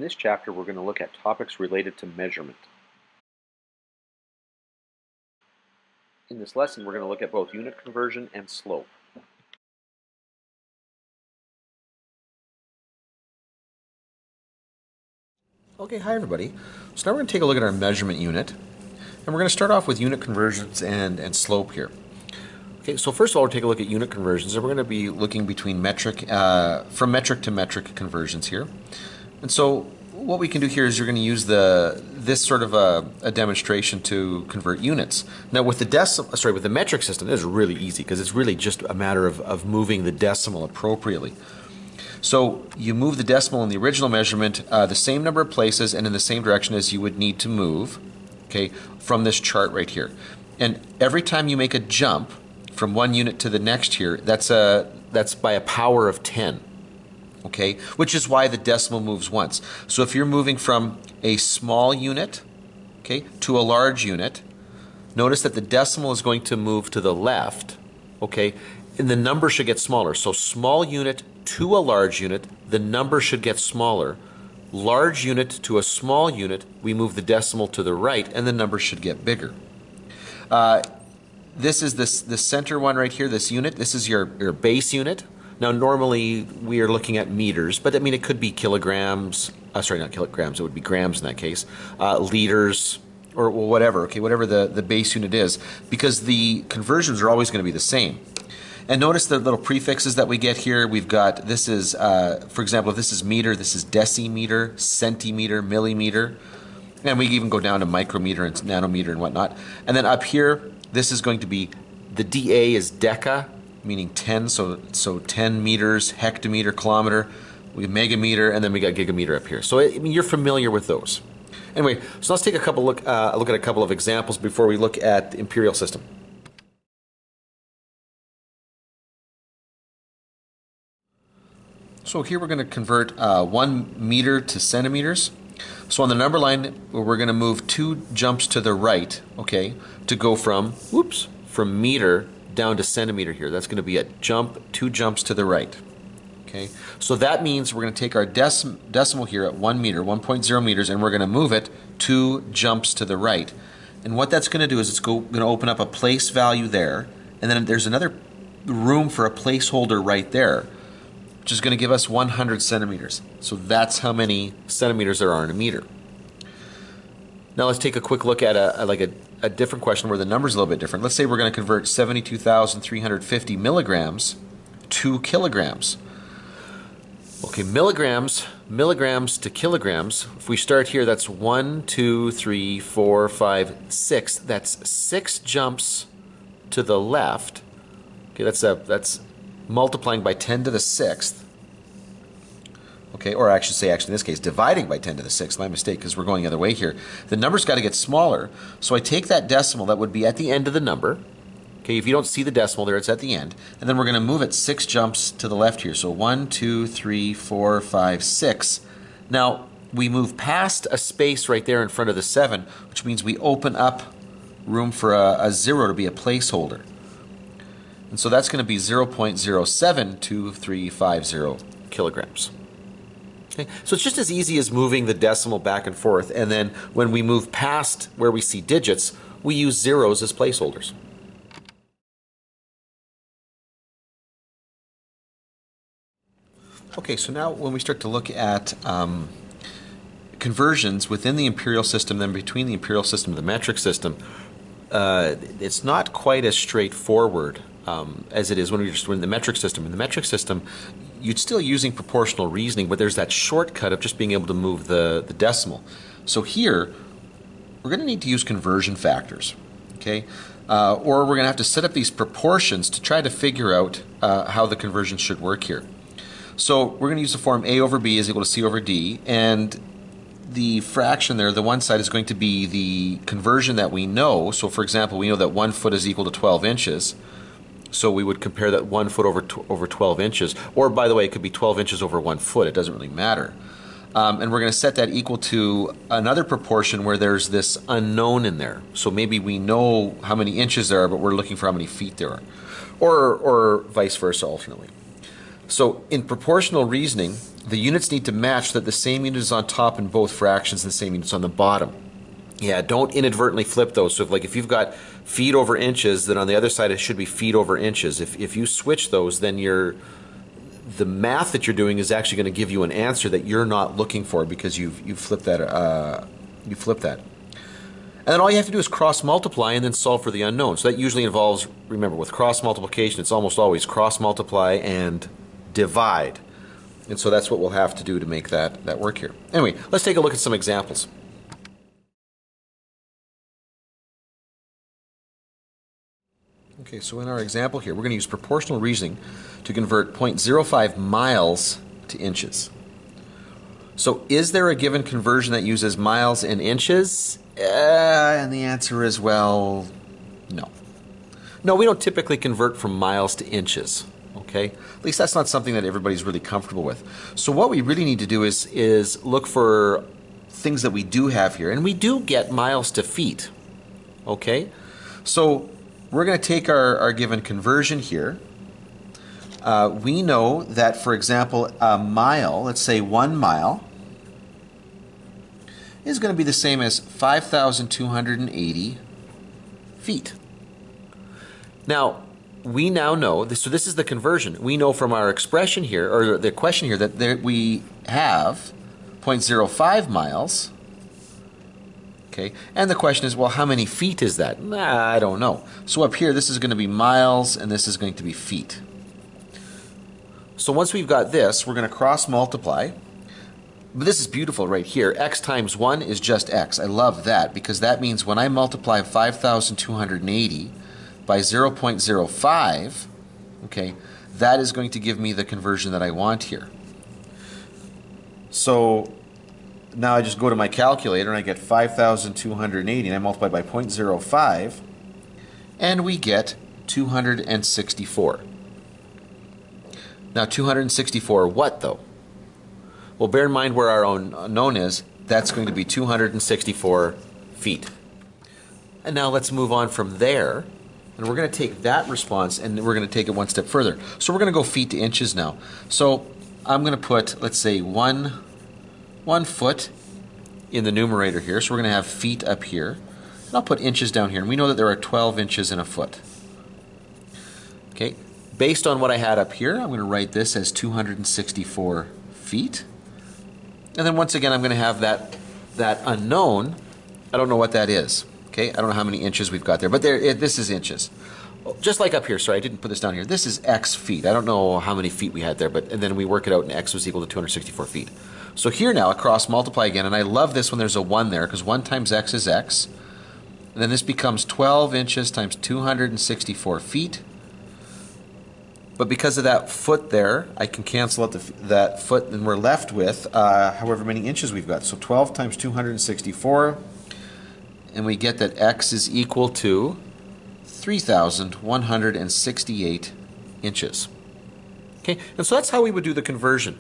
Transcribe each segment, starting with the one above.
this chapter, we're going to look at topics related to measurement. In this lesson, we're going to look at both unit conversion and slope. Okay, hi everybody. So now we're going to take a look at our measurement unit, and we're going to start off with unit conversions and slope here. Okay, so first of all, we'll take a look at unit conversions, and we're going to be looking between metric, from metric to metric conversions here. And so what we can do here is you're going to use this sort of a demonstration to convert units. Now with the metric system, this is really easy because it's really just a matter of moving the decimal appropriately. So you move the decimal in the original measurement the same number of places and in the same direction as you would need to move, okay, from this chart right here. And every time you make a jump from one unit to the next here, that's by a power of 10, okay, which is why the decimal moves once. So if you're moving from a small unit, okay, to a large unit, notice that the decimal is going to move to the left, okay, and the number should get smaller. So small unit to a large unit, the number should get smaller. Large unit to a small unit, we move the decimal to the right, and the number should get bigger. This is the center one right here, this unit. This is your base unit. Now normally we are looking at meters, but I mean it could be kilograms, sorry, not kilograms, it would be grams in that case, liters, or whatever, okay, whatever the base unit is, because the conversions are always going to be the same. And notice the little prefixes that we get here. We've got, this is, for example, if this is meter, this is decimeter, centimeter, millimeter, and we even go down to micrometer and nanometer and whatnot. And then up here, this is going to be, the DA is deca, meaning 10, so 10 meters, hectometer, kilometer, we have megameter, and then we got gigameter up here. So I mean, you're familiar with those. Anyway, so let's take a look at a couple of examples before we look at the imperial system. So here we're going to convert 1 meter to centimeters. So on the number line, we're going to move 2 jumps to the right, okay, to go from meter down to centimeter here. That's going to be a jump, 2 jumps to the right. Okay, so that means we're going to take our decimal here at 1 meter, 1.0 meters, and we're going to move it 2 jumps to the right. And what that's going to do is it's going to open up a place value there, and then there's another room for a placeholder right there, which is going to give us 100 centimeters. So that's how many centimeters there are in a meter. Now let's take a quick look at a different question where the number's a little bit different. Let's say we're going to convert 72,350 milligrams to kilograms. Okay, milligrams to kilograms. If we start here, that's 1, 2, 3, 4, 5, 6. That's 6 jumps to the left. Okay, that's multiplying by 10 to the 6th. Okay, or I should say, actually in this case, dividing by 10 to the 6th. My mistake, because we're going the other way here. The number's got to get smaller. So I take that decimal that would be at the end of the number. Okay, if you don't see the decimal there, it's at the end. And then we're going to move it 6 jumps to the left here. So 1, 2, 3, 4, 5, 6. Now, we move past a space right there in front of the 7, which means we open up room for a 0 to be a placeholder. And so that's going to be 0.072350 kilograms. Okay, so it's just as easy as moving the decimal back and forth, and then when we move past where we see digits, we use zeros as placeholders. Okay, so now when we start to look at conversions within the imperial system, then between the imperial system and the metric system, it's not quite as straightforward as it is when we're in the metric system. In the metric system, you're still using proportional reasoning, but there's that shortcut of just being able to move the decimal. So here, we're going to need to use conversion factors, okay? Or we're going to have to set up these proportions to try to figure out how the conversion should work here. So we're going to use the form A over B is equal to C over D, and the fraction there, the one side, is going to be the conversion that we know. So for example, we know that 1 foot is equal to 12 inches. So we would compare that 1 foot over 12 inches. Or by the way, it could be 12 inches over 1 foot. It doesn't really matter. And we're going to set that equal to another proportion where there's this unknown in there. So maybe we know how many inches there are, but we're looking for how many feet there are. Or vice versa, alternately. So in proportional reasoning, the units need to match so that the same unit is on top in both fractions and the same units on the bottom. Yeah, don't inadvertently flip those. So if you've got feet over inches, then on the other side it should be feet over inches. If you switch those, then the math that you're doing is actually going to give you an answer that you're not looking for because you've flipped that. You flip that. And then all you have to do is cross multiply and then solve for the unknown. So that usually involves, remember, with cross multiplication, it's almost always cross multiply and divide. And so that's what we'll have to do to make that work here. Anyway, let's take a look at some examples. Okay, so in our example here, we're going to use proportional reasoning to convert 0.05 miles to inches. So is there a given conversion that uses miles and inches? And the answer is, well, no. No, we don't typically convert from miles to inches. Okay? At least that's not something that everybody's really comfortable with. So what we really need to do is look for things that we do have here. And we do get miles to feet. Okay? So we're going to take our given conversion here. We know that, for example, a mile, let's say 1 mile, is going to be the same as 5,280 feet. Now, we now know, so this is the conversion. We know from our expression here, or the question here, that we have 0.05 miles. Okay, and the question is, well, how many feet is that? I don't know. So up here, this is going to be miles, and this is going to be feet. So once we've got this, we're going to cross multiply. But this is beautiful right here. X times 1 is just X. I love that because that means when I multiply 5,280 by 0.05, okay, that is going to give me the conversion that I want here. So now I just go to my calculator and I get 5,280 and I multiply by 0.05 and we get 264. Now 264 what though? Well, bear in mind where our unknown is. That's going to be 264 feet. And now let's move on from there. And we're going to take that response and we're going to take it one step further. So we're going to go feet to inches now. So I'm going to put, let's say, one foot in the numerator here. So we're going to have feet up here. And I'll put inches down here. And we know that there are 12 inches in a foot. Okay. Based on what I had up here, I'm going to write this as 264 feet. And then once again, I'm going to have that unknown. I don't know what that is. Okay, I don't know how many inches we've got there, but this is inches. Just like up here, sorry, I didn't put this down here. This is X feet. I don't know how many feet we had there, and then we work it out and X was equal to 264 feet. So here now, I cross multiply again, and I love this when there's a 1 there, because 1 times X is X. And then this becomes 12 inches times 264 feet. But because of that foot there, I can cancel out that foot, and we're left with however many inches we've got. So 12 times 264, and we get that X is equal to 3,168 inches. Okay, and so that's how we would do the conversion.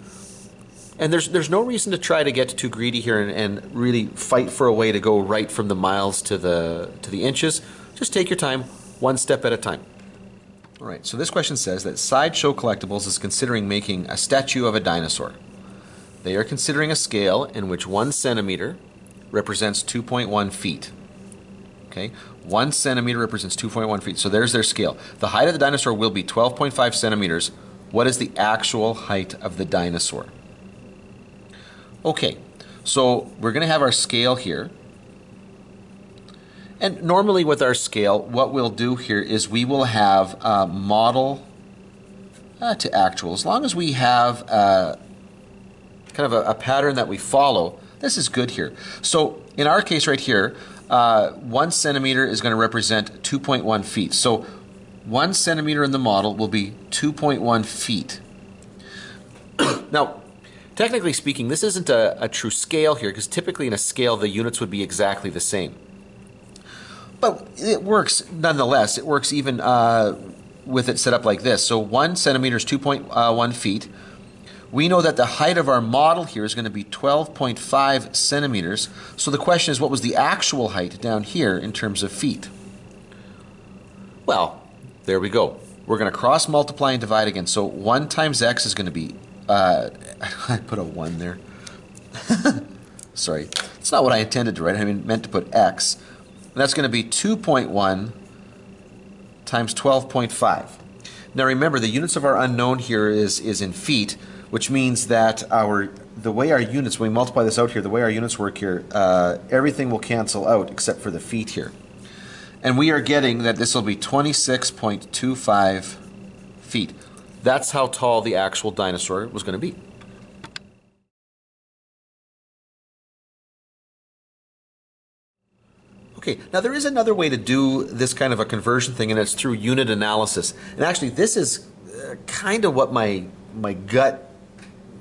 And there's no reason to try to get too greedy here and really fight for a way to go right from the miles to the inches. Just take your time, one step at a time. All right, so this question says that Sideshow Collectibles is considering making a statue of a dinosaur. They are considering a scale in which 1 centimeter represents 2.1 feet. Okay, 1 centimeter represents 2.1 feet. So there's their scale. The height of the dinosaur will be 12.5 centimeters. What is the actual height of the dinosaur? Okay, so we're going to have our scale here. And normally with our scale, what we'll do here is we will have a model to actual. As long as we have kind of a pattern that we follow, this is good here. So in our case right here, 1 centimeter is going to represent 2.1 feet. So 1 centimeter in the model will be 2.1 feet. Now, technically speaking, this isn't a true scale here, because typically in a scale the units would be exactly the same. But it works nonetheless. It works even with it set up like this. So 1 centimeter is 2.1 feet. We know that the height of our model here is going to be 12.5 centimeters. So the question is, what was the actual height down here in terms of feet? Well, there we go. We're going to cross multiply and divide again. So 1 times x is going to be, I put a 1 there. Sorry. It's not what I intended to write. I meant to put x. And that's going to be 2.1 times 12.5. Now remember, the units of our unknown here is in feet, which means that the way our units, when we multiply this out here, the way our units work here, everything will cancel out except for the feet here. And we are getting that this will be 26.25 feet. That's how tall the actual dinosaur was going to be. Okay, now there is another way to do this kind of a conversion thing, and it's through unit analysis. And actually, this is kind of what my gut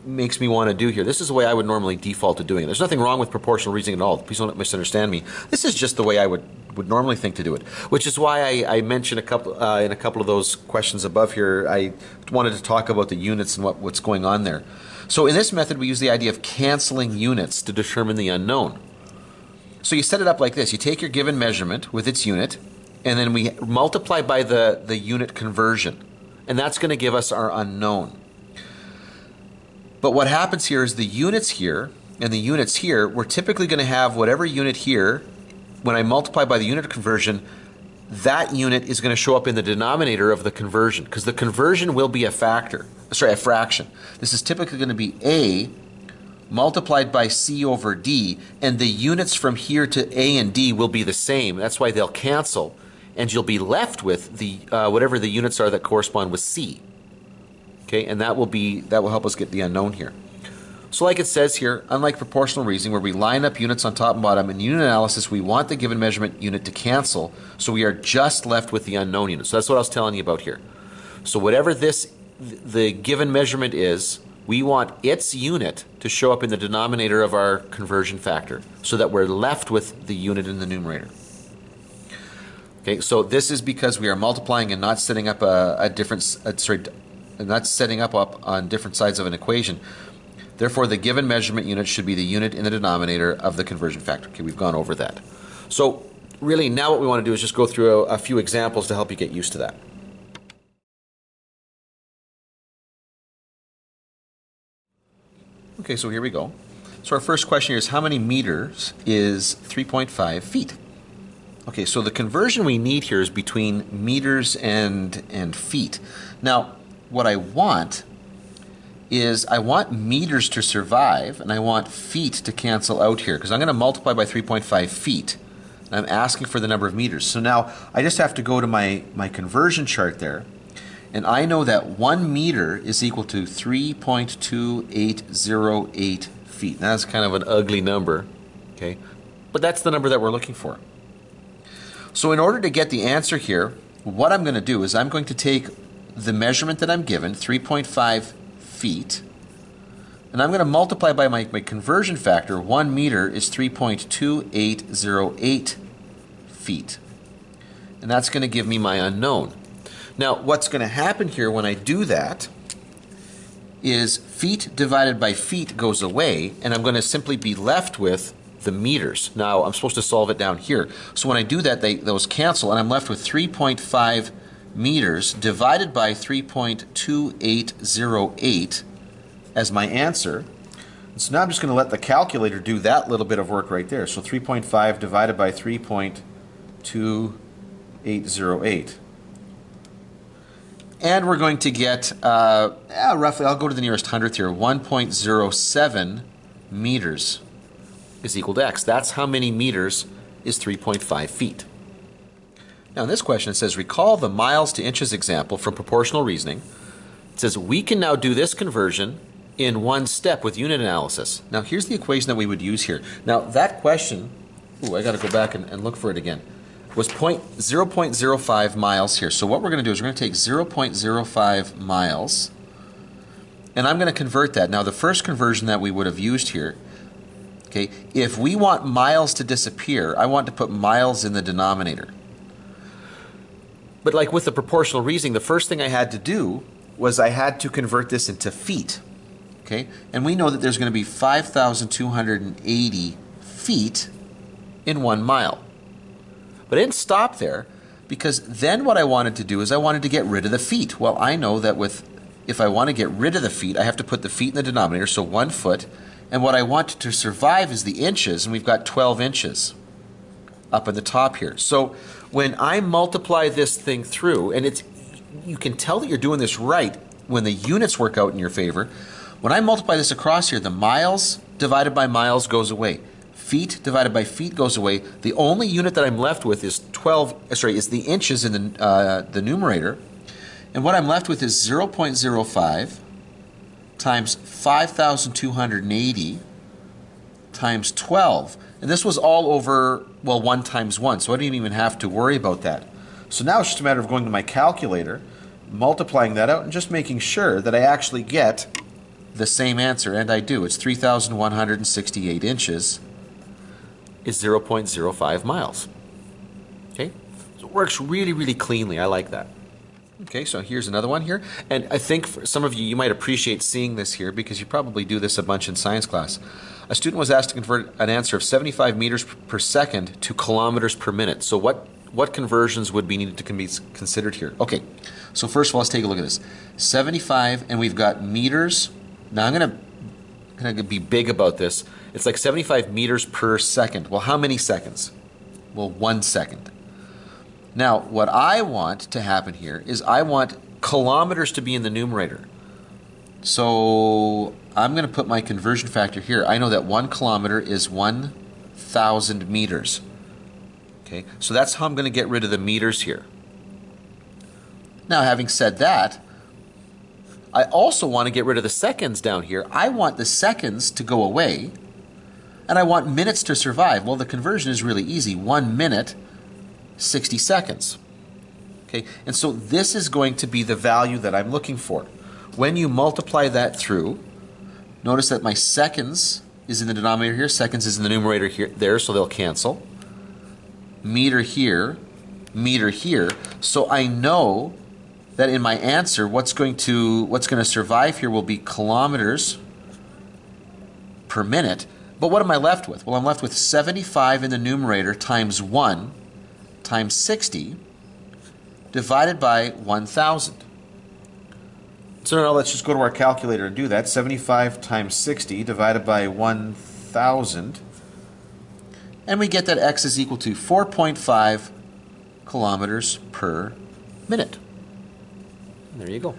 makes me want to do here. This is the way I would normally default to doing it. There's nothing wrong with proportional reasoning at all. Please don't misunderstand me. This is just the way I would normally think to do it, which is why I mentioned in a couple of those questions above here, I wanted to talk about the units and what's going on there. So in this method, we use the idea of canceling units to determine the unknown. So you set it up like this. You take your given measurement with its unit, and then we multiply by the unit conversion. And that's going to give us our unknown. But what happens here is the units here and the units here, we're typically going to have whatever unit here, when I multiply by the unit conversion, that unit is going to show up in the denominator of the conversion, because the conversion will be a fraction. This is typically going to be A multiplied by C over D, and the units from here to A and D will be the same. That's why they'll cancel, and you'll be left with the whatever the units are that correspond with C. Okay, and that will help us get the unknown here. So like it says here, unlike proportional reasoning where we line up units on top and bottom, in unit analysis we want the given measurement unit to cancel, so we are just left with the unknown unit. So that's what I was telling you about here. So whatever the given measurement is, we want its unit to show up in the denominator of our conversion factor so that we're left with the unit in the numerator. Okay, so this is because we are multiplying and not setting up not setting up on different sides of an equation. Therefore, the given measurement unit should be the unit in the denominator of the conversion factor. Okay, we've gone over that. So really now what we want to do is just go through a few examples to help you get used to that. Okay, so here we go. So our first question here is, how many meters is 3.5 feet? Okay, so the conversion we need here is between meters and feet. Now, what I want is I want meters to survive, and I want feet to cancel out here, because I'm going to multiply by 3.5 feet. And I'm asking for the number of meters. So now I just have to go to my conversion chart there, and I know that 1 meter is equal to 3.2808 feet. Now, that's kind of an ugly number, okay? But that's the number that we're looking for. So in order to get the answer here, what I'm going to do is I'm going to take the measurement that I'm given, 3.5 feet, and I'm going to multiply by my conversion factor. 1 meter is 3.2808 feet. And that's going to give me my unknown. Now, what's going to happen here when I do that is feet divided by feet goes away, and I'm going to simply be left with the meters. Now, I'm supposed to solve it down here. So when I do that, those cancel, and I'm left with 3.5 meters divided by 3.2808 as my answer. So now I'm just going to let the calculator do that little bit of work right there. So 3.5 divided by 3.2808. And we're going to get, roughly, I'll go to the nearest hundredth here, 1.07 meters is equal to x. That's how many meters is 3.5 feet. Now in this question it says, recall the miles to inches example from proportional reasoning. It says, we can now do this conversion in one step with unit analysis. Now here's the equation that we would use here. Now that question, I got to go back and look for it again, was 0.05 miles here. So what we're going to do is we're going to take 0.05 miles, and I'm going to convert that. Now the first conversion that we would have used here, okay, if we want miles to disappear, I want to put miles in the denominator. But like with the proportional reasoning, the first thing I had to do was I had to convert this into feet. Okay? And we know that there's going to be 5,280 feet in 1 mile. But I didn't stop there, because then what I wanted to do is I wanted to get rid of the feet. Well, I know that if I want to get rid of the feet, I have to put the feet in the denominator, so 1 foot. And what I want to survive is the inches, and we've got 12 inches up at the top here. So when I multiply this thing through, and you can tell that you're doing this right when the units work out in your favor. When I multiply this across here, the miles divided by miles goes away. Feet divided by feet goes away. The only unit that I'm left with is is the inches in the numerator. And what I'm left with is 0.05 times 5,280 times 12. And this was all over, well, 1 times 1, so I didn't even have to worry about that. So now it's just a matter of going to my calculator, multiplying that out, and just making sure that I actually get the same answer, and I do. It's 3,168 inches is 0.05 miles. Okay? So it works really, really cleanly. I like that. Okay, so here's another one here. And I think for some of you, you might appreciate seeing this here because you probably do this a bunch in science class. A student was asked to convert an answer of 75 meters per second to kilometers per minute. So what conversions would be needed to be considered here? Okay, so first of all, let's take a look at this. 75, and we've got meters. Now I'm going to be big about this. It's like 75 meters per second. Well, how many seconds? Well, 1 second. Now, what I want to happen here is I want kilometers to be in the numerator. So I'm going to put my conversion factor here. I know that 1 kilometer is 1,000 meters. Okay, so that's how I'm going to get rid of the meters here. Now, having said that, I also want to get rid of the seconds down here. I want the seconds to go away, and I want minutes to survive. Well, the conversion is really easy. 1 minute, 60 seconds. Okay, and so this is going to be the value that I'm looking for. When you multiply that through, notice that my seconds is in the denominator here, seconds is in the numerator here, there, so they'll cancel. Meter here, so I know that in my answer, what's going to survive here will be kilometers per minute. But what am I left with? Well, I'm left with 75 in the numerator times 1 times 60 divided by 1,000. So now let's just go to our calculator and do that. 75 times 60 divided by 1,000. And we get that x is equal to 4.5 kilometers per minute. And there you go.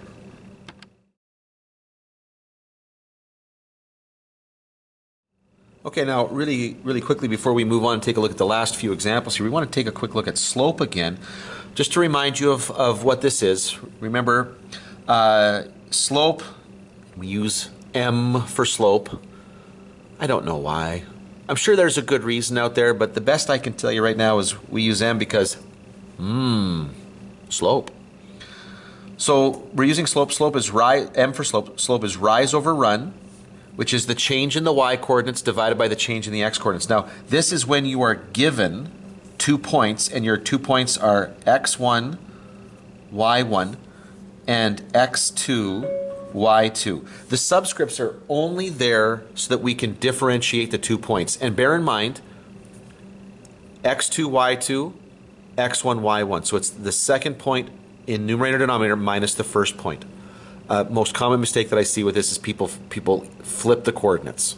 Okay, now really quickly before we move on and take a look at the last few examples here, we want to take a quick look at slope again, just to remind you of what this is. Remember, slope, we use m for slope. I don't know why. I'm sure there's a good reason out there, but the best I can tell you right now is we use m because, slope. So we're using slope. Slope is m for slope. Slope is rise over run, which is the change in the y-coordinates divided by the change in the x-coordinates. Now, this is when you are given 2 points, and your 2 points are x1, y1, and x2, y2. The subscripts are only there so that we can differentiate the 2 points. And bear in mind, x2, y2, x1, y1. So it's the second point in numerator denominator minus the first point. Most common mistake that I see with this is people flip the coordinates.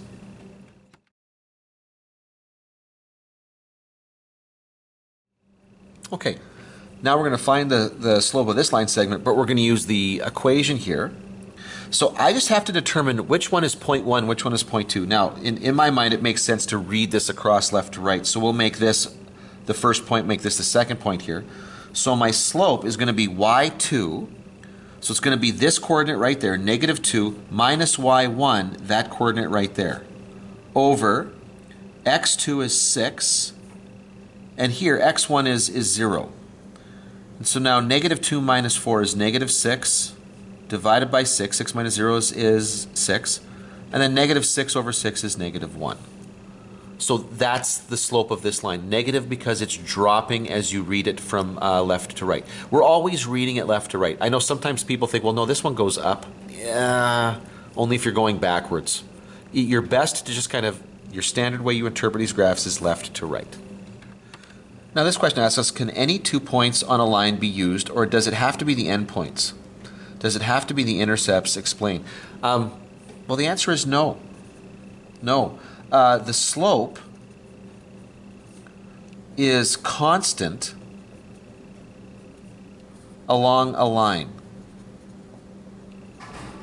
Okay, now we're going to find the slope of this line segment, but we're going to use the equation here. So I just have to determine which one is 0.1, which one is 0.2. Now, in my mind, it makes sense to read this across left to right. So we'll make this the first point, make this the second point here. So my slope is going to be y2. So it's going to be this coordinate right there, -2, minus y1, that coordinate right there, over x2 is 6, and here x1 is 0. And so now -2 minus 4 is -6, divided by 6. 6 minus 0 is 6. And then -6 over 6 is -1. So that's the slope of this line. Negative because it's dropping as you read it from left to right. We're always reading it left to right. I know sometimes people think, well, no, this one goes up. Yeah, only if you're going backwards. Your best to just kind of, your standard way you interpret these graphs is left to right. Now this question asks us, can any 2 points on a line be used, or does it have to be the endpoints? Does it have to be the intercepts? Explain. Well, the answer is no. No. The slope is constant along a line.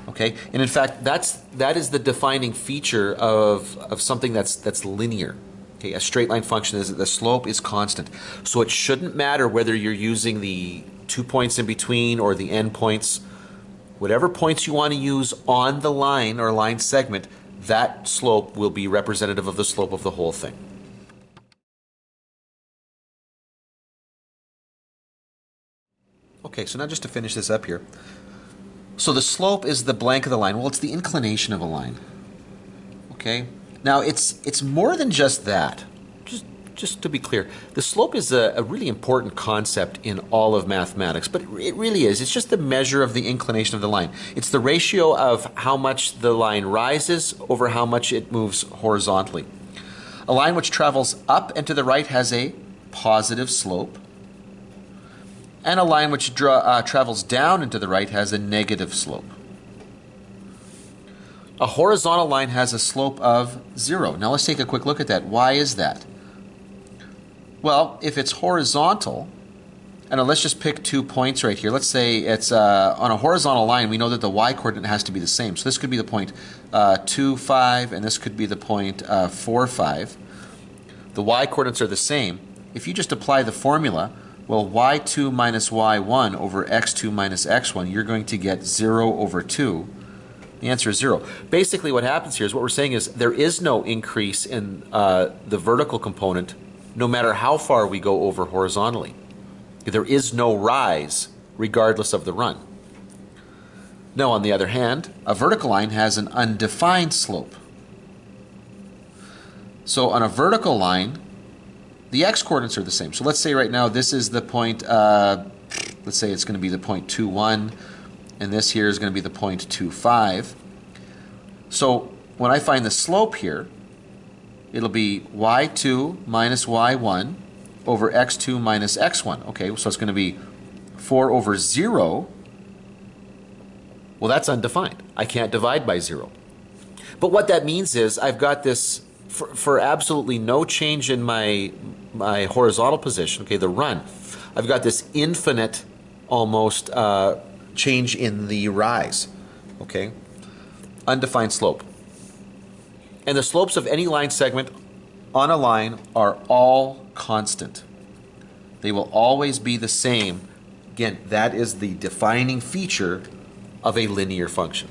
Okay? And in fact, that is the defining feature of something that's linear. Okay, a straight line function is that the slope is constant. So it shouldn't matter whether you're using the 2 points in between or the endpoints. Whatever points you want to use on the line or line segment, that slope will be representative of the slope of the whole thing. Okay, so now just to finish this up here. So the slope is the blank of the line. Well, it's the inclination of a line. Okay? Now, it's more than just that. Just to be clear, the slope is a really important concept in all of mathematics, but it really is. It's just the measure of the inclination of the line. It's the ratio of how much the line rises over how much it moves horizontally. A line which travels up and to the right has a positive slope, and a line which travels down and to the right has a negative slope. A horizontal line has a slope of 0. Now let's take a quick look at that. Why is that? Well, if it's horizontal, and let's just pick 2 points right here. Let's say it's on a horizontal line, we know that the y-coordinate has to be the same. So this could be the point 2, 5, and this could be the point 4, 5. The y-coordinates are the same. If you just apply the formula, well, y2 minus y1 over x2 minus x1, you're going to get 0 over 2. The answer is 0. Basically what happens here is what we're saying is there is no increase in the vertical component no matter how far we go over horizontally. There is no rise regardless of the run. Now on the other hand, a vertical line has an undefined slope. So on a vertical line, the x-coordinates are the same. So let's say right now this is the point, let's say it's going to be the point 2, 1, and this here is going to be the point 2, 5. So when I find the slope here, it'll be y2 minus y1 over x2 minus x1. Okay, so it's going to be 4 over 0. Well, that's undefined. I can't divide by 0. But what that means is I've got this, for absolutely no change in my horizontal position, okay, the run, I've got this infinite almost change in the rise, okay? Undefined slope. And the slopes of any line segment on a line are all constant. They will always be the same. Again, that is the defining feature of a linear function.